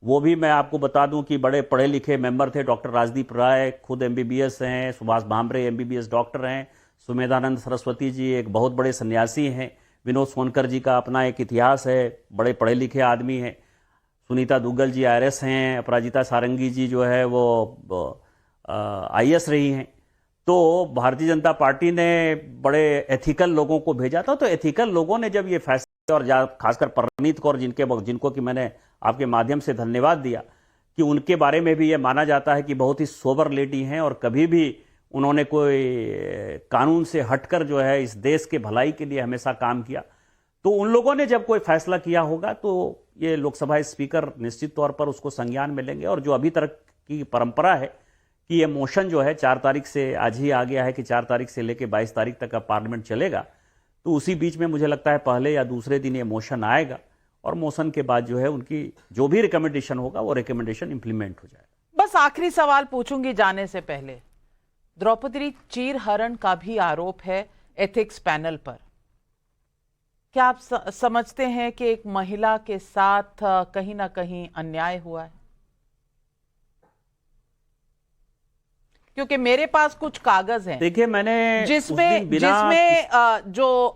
वो भी मैं आपको बता दूं कि बड़े पढ़े लिखे मेंबर थे। डॉक्टर राजदीप राय खुद एमबीबीएस हैं, सुभाष भामरे एमबीबीएस डॉक्टर हैं, सुमेधानंद सरस्वती जी एक बहुत बड़े सन्यासी हैं, विनोद सोनकर जी का अपना एक इतिहास है, बड़े पढ़े लिखे आदमी हैं, सुनीता दुग्गल जी आईआरएस हैं, अपराजिता सारंगी जी जो है वो आईएएस रही हैं। तो भारतीय जनता पार्टी ने बड़े एथिकल लोगों को भेजा था। तो एथिकल लोगों ने जब ये फैसला, और खासकर परनीत कौर जिनको कि मैंने आपके माध्यम से धन्यवाद दिया कि उनके बारे में भी ये माना जाता है कि बहुत ही सोबर लेडी हैं और कभी भी उन्होंने कोई कानून से हटकर जो है इस देश के भलाई के लिए हमेशा काम किया। तो उन लोगों ने जब कोई फैसला किया होगा तो ये लोकसभा स्पीकर निश्चित तौर पर उसको संज्ञान में लेंगे। और जो अभी तक की परंपरा है कि ये मोशन जो है 4 तारीख से, आज ही आ गया है कि 4 तारीख से लेकर 22 तारीख तक का पार्लियामेंट चलेगा, तो उसी बीच में मुझे लगता है पहले या दूसरे दिन ये मोशन आएगा और मोशन के बाद जो है उनकी जो भी रिकमेंडेशन होगा वो रिकमेंडेशन इंप्लीमेंट हो जाएगा। बस आखिरी सवाल पूछूंगी जाने से पहले, द्रौपदी चीरहरण का भी आरोप है एथिक्स पैनल पर। क्या आप समझते हैं कि एक महिला के साथ कहीं ना कहीं अन्याय हुआ है? क्योंकि मेरे पास कुछ कागज हैं, देखिए मैंने जिसमें जो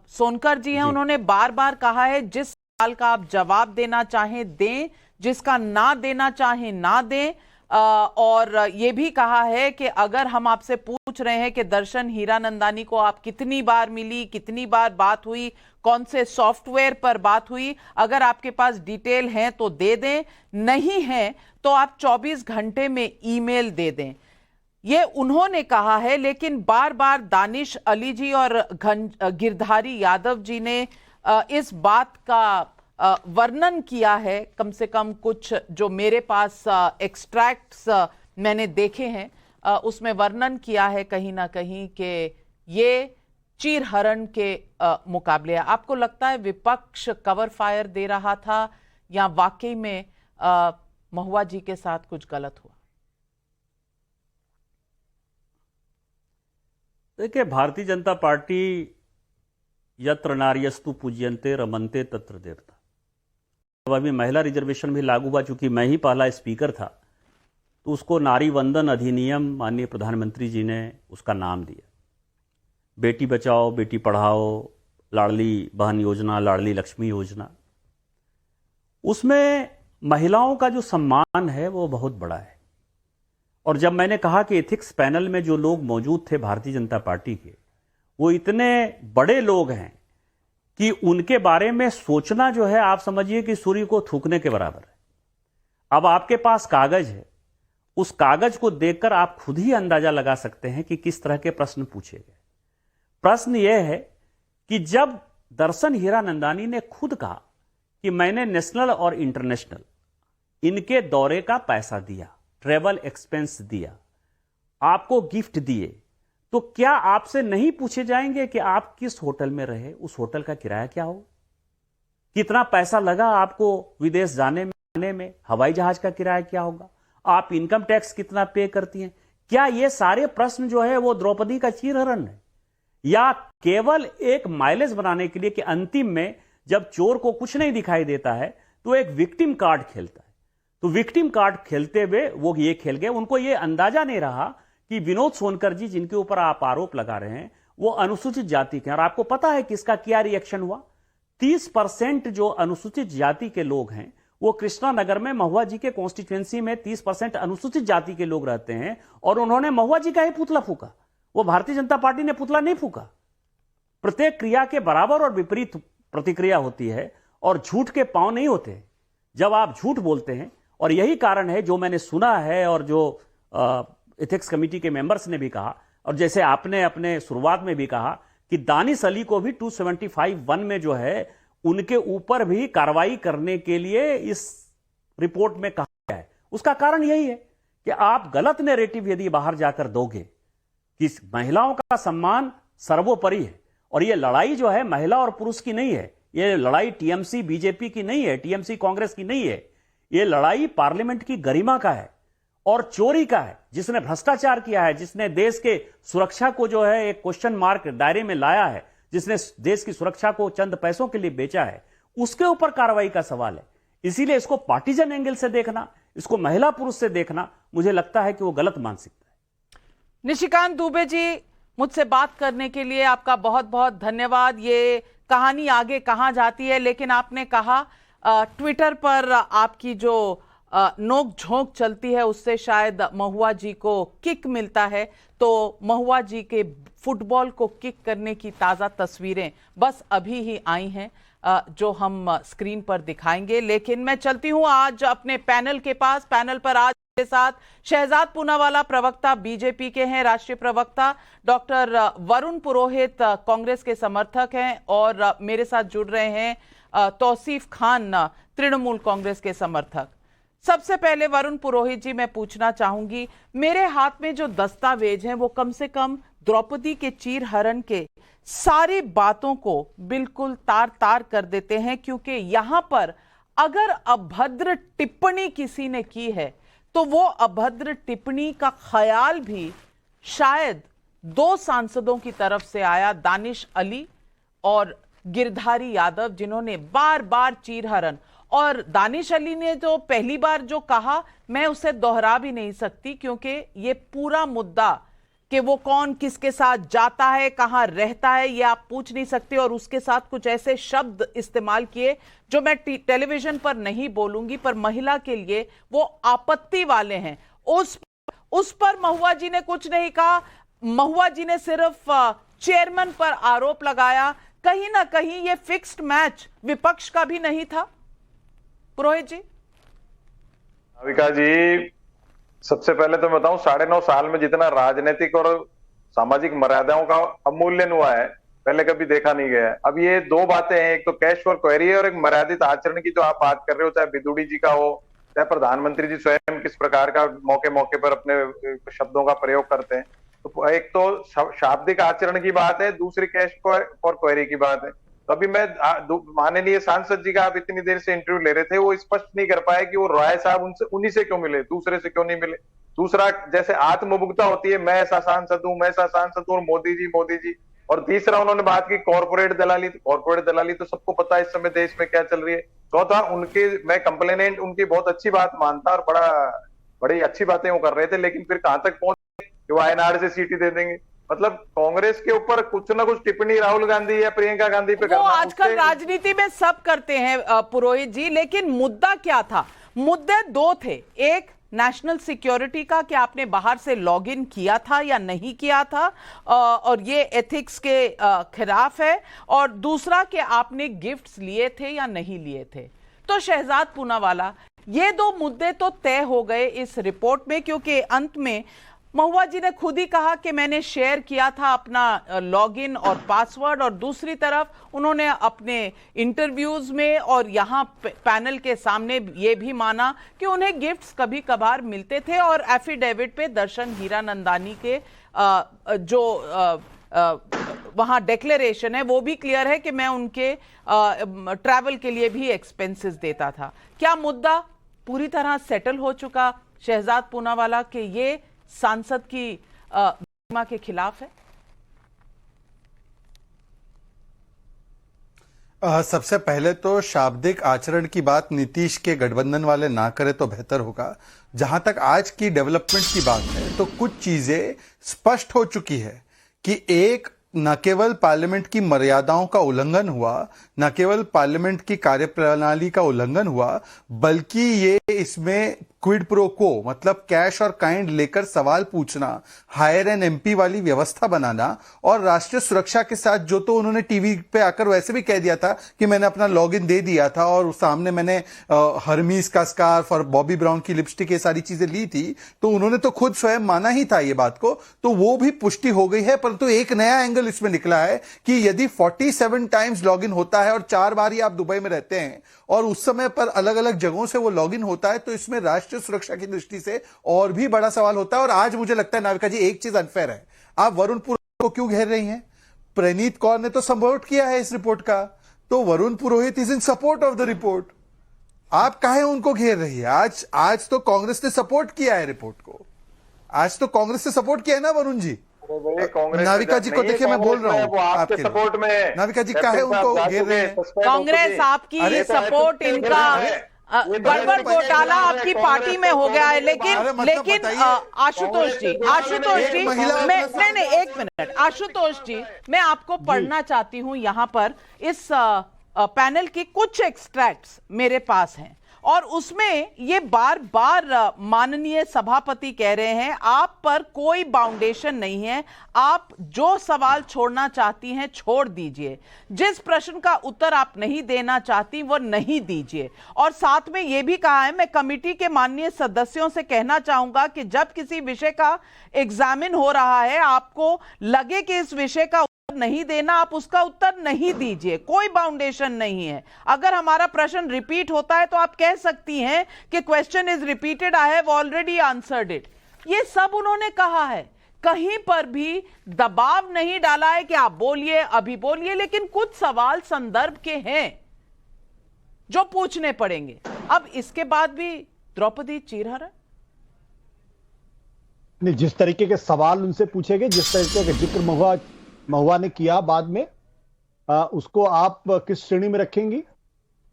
सोनकर जी हैं उन्होंने बार बार कहा है जिस सवाल का आप जवाब देना चाहें दें, जिसका ना देना चाहें ना दें। और ये भी कहा है कि अगर हम आपसे पूछ रहे हैं कि दर्शन हीरानंदानी को आप कितनी बार मिली, कितनी बार बात हुई, कौन से सॉफ्टवेयर पर बात हुई, अगर आपके पास डिटेल हैं तो दे दें, नहीं है तो आप 24 घंटे में ईमेल दे दें। ये उन्होंने कहा है। लेकिन बार बार दानिश अली जी और गिरधारी यादव जी ने इस बात का वर्णन किया है, कम से कम कुछ जो मेरे पास एक्सट्रैक्ट्स मैंने देखे हैं उसमें वर्णन किया है कहीं ना कहीं कि ये चीरहरण के मुकाबले। आपको लगता है विपक्ष कवर फायर दे रहा था या वाकई में महुआ जी के साथ कुछ गलत हुआ? देखिए, भारतीय जनता पार्टी यत्र नार्यस्तु पूज्यन्ते रमन्ते तत्र देवता। जब अभी महिला रिजर्वेशन भी लागू हुआ, चूंकि मैं ही पहला स्पीकर था, तो उसको नारी वंदन अधिनियम माननीय प्रधानमंत्री जी ने उसका नाम दिया। बेटी बचाओ बेटी पढ़ाओ, लाडली बहन योजना, लाडली लक्ष्मी योजना, उसमें महिलाओं का जो सम्मान है वो बहुत बड़ा है। और जब मैंने कहा कि एथिक्स पैनल में जो लोग मौजूद थे भारतीय जनता पार्टी के, वो इतने बड़े लोग हैं कि उनके बारे में सोचना जो है आप समझिए कि सूर्य को थूकने के बराबर है। अब आपके पास कागज है, उस कागज को देखकर आप खुद ही अंदाजा लगा सकते हैं कि किस तरह के प्रश्न पूछे गए। प्रश्न यह है कि जब दर्शन हीरानंदानी ने खुद कहा कि मैंने नेशनल और इंटरनेशनल इनके दौरे का पैसा दिया, ट्रेवल एक्सपेंस दिया, आपको गिफ्ट दिए, तो क्या आपसे नहीं पूछे जाएंगे कि आप किस होटल में रहे, उस होटल का किराया क्या हो, कितना पैसा लगा आपको विदेश जाने में आने में, हवाई जहाज का किराया क्या होगा, आप इनकम टैक्स कितना पे करती हैं? क्या ये सारे प्रश्न जो है वो द्रौपदी का चीरहरण है, या केवल एक माइलेज बनाने के लिए कि अंतिम में जब चोर को कुछ नहीं दिखाई देता है तो एक विक्टिम कार्ड खेलता है? तो विक्टिम कार्ड खेलते हुए वो ये खेल गए। उनको ये अंदाजा नहीं रहा कि विनोद सोनकर जी जिनके ऊपर आप आरोप लगा रहे हैं वो अनुसूचित जाति के हैं। और आपको पता है कि इसका क्या रिएक्शन हुआ? 30% जो अनुसूचित जाति के लोग हैं वो कृष्णा नगर में महुआ जी के कॉन्स्टिट्यूएंसी में 30% अनुसूचित जाति के लोग रहते हैं और उन्होंने महुआ जी का ही पुतला फूका। वो भारतीय जनता पार्टी ने पुतला नहीं फूका। प्रत्येक क्रिया के बराबर और विपरीत प्रतिक्रिया होती है और झूठ के पांव नहीं होते जब आप झूठ बोलते हैं। और यही कारण है जो मैंने सुना है और जो एथिक्स कमेटी के मेंबर्स ने भी कहा और जैसे आपने अपने शुरुआत में भी कहा कि दानिश अली को भी 275(1) में जो है उनके ऊपर भी कार्रवाई करने के लिए इस रिपोर्ट में कहा गया है। उसका कारण यही है कि आप गलत नैरेटिव यदि बाहर जाकर दोगे कि महिलाओं का सम्मान सर्वोपरि है और यह लड़ाई जो है महिला और पुरुष की नहीं है, यह लड़ाई टीएमसी बीजेपी की नहीं है, टीएमसी कांग्रेस की नहीं है, यह लड़ाई पार्लियामेंट की गरिमा का है और चोरी का है। जिसने भ्रष्टाचार किया है, जिसने देश के सुरक्षा को जो है एक क्वेश्चन मार्क दायरे में लाया है, जिसने देश की सुरक्षा को चंद पैसों के लिए बेचा है, उसके ऊपर कार्रवाई का सवाल है। इसीलिए इसको पार्टीजन एंगल से देखना, इसको महिला पुरुष से देखना, मुझे लगता है कि वो गलत मानसिकता है। निशिकांत दुबे जी, मुझसे बात करने के लिए आपका बहुत बहुत धन्यवाद। ये कहानी आगे कहां जाती है, लेकिन आपने कहा ट्विटर पर आपकी जो नोक झोंक चलती है उससे शायद महुआ जी को किक मिलता है, तो महुआ जी के फुटबॉल को किक करने की ताज़ा तस्वीरें बस अभी ही आई हैं जो हम स्क्रीन पर दिखाएंगे। लेकिन मैं चलती हूं आज अपने पैनल के पास। पैनल पर आज के साथ शहजाद पूनावाला, प्रवक्ता बीजेपी के हैं, राष्ट्रीय प्रवक्ता, डॉक्टर वरुण पुरोहित कांग्रेस के समर्थक हैं और मेरे साथ जुड़ रहे हैं तौसीफ खान, तृणमूल कांग्रेस के समर्थक। सबसे पहले वरुण पुरोहित जी, मैं पूछना चाहूंगी, मेरे हाथ में जो दस्तावेज हैं वो कम से कम द्रौपदी के चीरहरण के सारी बातों को बिल्कुल तार तार कर देते हैं, क्योंकि यहां पर अगर अभद्र टिप्पणी किसी ने की है तो वो अभद्र टिप्पणी का ख्याल भी शायद 2 सांसदों की तरफ से आया, दानिश अली और गिरधारी यादव, जिन्होंने बार बार चीरहरण, और दानिश अली ने जो पहली बार जो कहा मैं उसे दोहरा भी नहीं सकती, क्योंकि ये पूरा मुद्दा कि वो कौन किसके साथ जाता है, कहां रहता है, ये आप पूछ नहीं सकते, और उसके साथ कुछ ऐसे शब्द इस्तेमाल किए जो मैं टेलीविजन पर नहीं बोलूंगी, पर महिला के लिए वो आपत्ति वाले हैं। उस पर महुआ जी ने कुछ नहीं कहा। महुआ जी ने सिर्फ चेयरमैन पर आरोप लगाया। कहीं ना कहीं ये फिक्स्ड मैच विपक्ष का भी नहीं था। पुरोहित जी। नाविका जी, सबसे पहले तो मैं बताऊं, 9.5 साल में जितना राजनीतिक और सामाजिक मर्यादाओं का अवमूल्यन हुआ है पहले कभी देखा नहीं गया है। अब ये 2 बातें हैं, एक तो कैश फॉर क्वेरी है और एक मर्यादित आचरण की जो आप बात कर रहे हो, चाहे बिदुड़ी जी का हो, चाहे प्रधानमंत्री जी स्वयं किस प्रकार का मौके मौके पर अपने शब्दों का प्रयोग करते हैं। तो एक तो शाब्दिक आचरण की बात है, दूसरी कैश फॉर क्वेरी की बात है। तो अभी मैं माननीय सांसद जी का आप इतनी देर से इंटरव्यू ले रहे थे, वो स्पष्ट नहीं कर पाए कि वो राय साहब उन्हीं से क्यों मिले, दूसरे से क्यों नहीं मिले। दूसरा, जैसे आत्मबुद्धता होती है, मैं ऐसा सांसद हूं, मैं ऐसा सांसद हूं, और मोदी जी। और तीसरा, उन्होंने बात की कॉर्पोरेट दलाली। कॉर्पोरेट दलाली तो सबको पता है इस समय देश में क्या चल रही है। चौथा, मैं कंप्लेनेंट उनकी बहुत अच्छी बात मानता और बड़ी अच्छी बातें वो कर रहे थे, लेकिन फिर कहां तक पहुंचे कि वो वायनाड से सीटी दे देंगे। मतलब कांग्रेस के ऊपर कुछ ना कुछ टिप्पणी राहुल गांधी या प्रियंका गांधी पे करना, आजकल राजनीति में सब करते हैं पुरोहित जी, लेकिन मुद्दा क्या था? मुद्दे 2 थे। एक, नेशनल सिक्योरिटी का, कि आपने बाहर से लॉगिन किया था या नहीं किया था और ये एथिक्स के खिलाफ है, और दूसरा कि आपने गिफ्ट्स लिए थे या नहीं लिए थे। तो शहजाद पूनावाला, ये 2 मुद्दे तो तय हो गए इस रिपोर्ट में, क्योंकि अंत में महुआ जी ने खुद ही कहा कि मैंने शेयर किया था अपना लॉगिन और पासवर्ड, और दूसरी तरफ उन्होंने अपने इंटरव्यूज में और यहाँ पैनल के सामने ये भी माना कि उन्हें गिफ्ट्स कभी कभार मिलते थे, और एफिडेविट पे दर्शन हीरानंदानी के जो वहाँ डिक्लेरेशन है वो भी क्लियर है कि मैं उनके ट्रैवल के लिए भी एक्सपेंसेस देता था। क्या मुद्दा पूरी तरह सेटल हो चुका शहजाद पूनावाला के ये सांसद की गरिमा के खिलाफ है? सबसे पहले तो शाब्दिक आचरण की बात नीतीश के गठबंधन वाले ना करे तो बेहतर होगा। जहां तक आज की डेवलपमेंट की बात है तो कुछ चीजें स्पष्ट हो चुकी है कि एक न केवल पार्लियामेंट की मर्यादाओं का उल्लंघन हुआ, न केवल पार्लियामेंट की कार्यप्रणाली का उल्लंघन हुआ, बल्कि ये इसमें क्विड प्रो को मतलब कैश और काइंड लेकर सवाल पूछना, हायर एन एमपी वाली व्यवस्था बनाना और राष्ट्रीय सुरक्षा के साथ जो तो उन्होंने टीवी पे आकर वैसे भी कह दिया था कि मैंने अपना लॉगिन दे दिया था और सामने मैंने हर्मीज का स्कार्फ और बॉबी ब्राउन की लिपस्टिक ये सारी चीजें ली थी, तो उन्होंने तो खुद स्वयं माना ही था ये बात को, तो वो भी पुष्टि हो गई है। परंतु एक नया एंगल इसमें निकला है कि यदि 47 टाइम्स लॉगिन होता है और 4 बार ही आप दुबई में रहते हैं और उस समय पर अलग अलग जगहों से वो लॉगिन होता है, तो इसमें राष्ट्रीय सुरक्षा की दृष्टि से और भी बड़ा सवाल होता है। और आज मुझे लगता है नाविका जी एक चीज अनफेयर है, आप वरुण पुरोहित को क्यों घेर रही हैं? प्रणीत कौर ने तो सपोर्ट किया है इस रिपोर्ट का, तो Varun Purohit is in support of the report, आप काहे उनको घेर रही है? आज तो कांग्रेस ने सपोर्ट किया है रिपोर्ट को, आज तो कांग्रेस ने सपोर्ट किया है ना वरुण जी। नाविका जी को देखिए मैं बोल रहा हूँ आपके सपोर्ट में, नाविका जी काहे उनको घेर रहे हैं? कांग्रेस आपकी सपोर्ट, इनका गड़बड़ घोटाला आपकी पार्टी में हो गया है। लेकिन आशुतोष जी नहीं एक मिनट, आशुतोष जी मैं आपको पढ़ना चाहती हूं, यहां पर इस पैनल की कुछ एक्सट्रैक्ट्स मेरे पास हैं और उसमें ये बार बार माननीय सभापति कह रहे हैं आप पर कोई बाउंडेशन नहीं है, आप जो सवाल छोड़ना चाहती हैं छोड़ दीजिए, जिस प्रश्न का उत्तर आप नहीं देना चाहती वो नहीं दीजिए। और साथ में ये भी कहा है, मैं कमेटी के माननीय सदस्यों से कहना चाहूंगा कि जब किसी विषय का एग्जामिन हो रहा है, आपको लगे कि इस विषय का नहीं देना, आप उसका उत्तर नहीं दीजिए, कोई बाउंडेशन नहीं है। अगर हमारा प्रश्न रिपीट होता है तो आप कह सकती हैं कि question is repeated, I have already answered it. ये सब उन्होंने कहा है, कहीं पर भी दबाव नहीं डाला है कि आप बोलिए, अभी बोलिए, लेकिन कुछ सवाल संदर्भ के हैं जो पूछने पड़ेंगे। अब इसके बाद भी द्रौपदी चीरहरण नहीं, जिस तरीके के सवाल उनसे पूछे गए, जिस तरीके का जिक्र महुआ ने किया बाद में, उसको आप किस श्रेणी में रखेंगी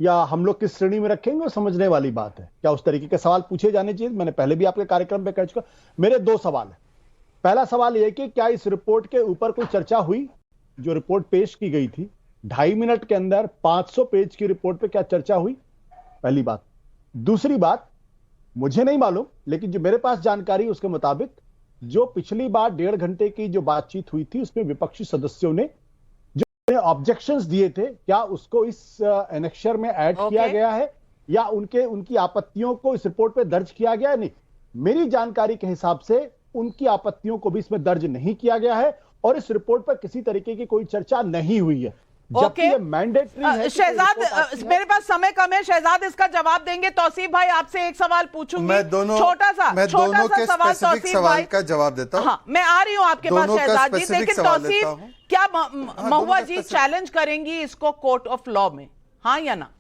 या हम लोग किस श्रेणी में रखेंगे, वो समझने वाली बात है। क्या उस तरीके के सवाल पूछे जाने चाहिए? मैंने पहले भी आपके कार्यक्रम पे कह चुका। मेरे 2 सवाल है। पहला सवाल यह कि क्या इस रिपोर्ट के ऊपर कोई चर्चा हुई? जो रिपोर्ट पेश की गई थी 2.5 मिनट के अंदर 500 पेज की रिपोर्ट पे क्या चर्चा हुई? पहली बात। दूसरी बात, मुझे नहीं मालूम, लेकिन जो मेरे पास जानकारी उसके मुताबिक जो पिछली बार 1.5 घंटे की जो बातचीत हुई थी उसमें विपक्षी सदस्यों ने जो ऑब्जेक्शंस दिए थे, क्या उसको इस एनेक्शर में ऐड किया गया है या उनकी आपत्तियों को इस रिपोर्ट पे दर्ज किया गया है? नहीं, मेरी जानकारी के हिसाब से उनकी आपत्तियों को भी इसमें दर्ज नहीं किया गया है और इस रिपोर्ट पर किसी तरीके की कोई चर्चा नहीं हुई है। ओके, मैंडेटरी है। शहजाद, मेरे पास समय कम है, शहजाद इसका जवाब देंगे। तौसीफ भाई आपसे एक सवाल पूछूंगी, मैं दोनों के स्पेसिफिक सवाल का जवाब देता हूं। हाँ, मैं आ रही हूं आपके पास शहजाद जी, लेकिन तौसीफ क्या महुआ जी चैलेंज करेंगी इसको कोर्ट ऑफ लॉ में, हाँ या ना?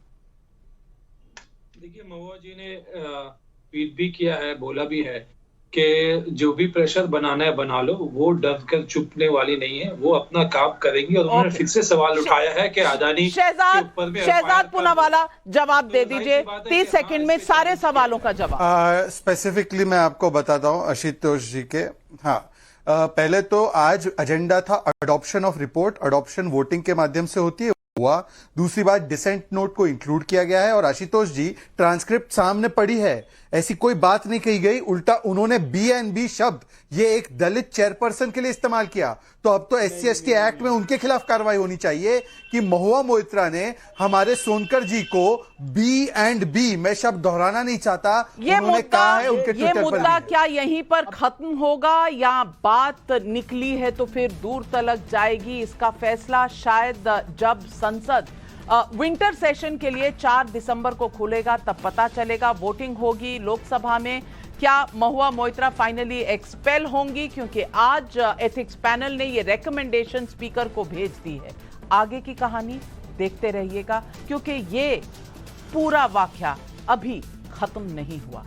देखिए, महुआ जी ने ट्वीट भी किया है, बोला भी है कि जो भी प्रेशर बनाना है बना लो, वो डर कर चुपने वाली नहीं है, वो अपना काम करेंगी। और उन्होंने फिर से सवाल उठाया है कि अडानी शहजाद पूनावाला जवाब दे दीजिए 30 सेकंड में सारे सवालों का जवाब। स्पेसिफिकली मैं आपको बताता हूं आशुतोष जी के। हाँ, पहले तो आज एजेंडा था adoption of report, adoption voting के माध्यम से होती है, हुआ। दूसरी बात, डिसेंट नोट को इंक्लूड किया गया है और आशुतोष जी ट्रांसक्रिप्ट सामने पड़ी है, ऐसी कोई बात नहीं कही गई, उल्टा उन्होंने बी शब्द ये एक दलित चेयरपर्सन के लिए इस्तेमाल किया। तो अब तो SC/ST एक्ट में उनके खिलाफ कार्रवाई होनी चाहिए कि महुआ मोइत्रा ने हमारे सोनकर जी को B मैं शब्द दोहराना नहीं चाहता, उन्होंने कहा है उनके ट्विटर पर। ये मुद्दा क्या यहीं पर खत्म होगा या बात निकली है तो फिर दूर तलक जाएगी? इसका फैसला शायद जब संसद विंटर सेशन के लिए 4 दिसंबर को खुलेगा तब पता चलेगा। वोटिंग होगी लोकसभा में, क्या महुआ मोइत्रा फाइनली एक्सपेल होंगी? क्योंकि आज एथिक्स पैनल ने ये रेकमेंडेशन स्पीकर को भेज दी है। आगे की कहानी देखते रहिएगा, क्योंकि ये पूरा वाकया अभी खत्म नहीं हुआ।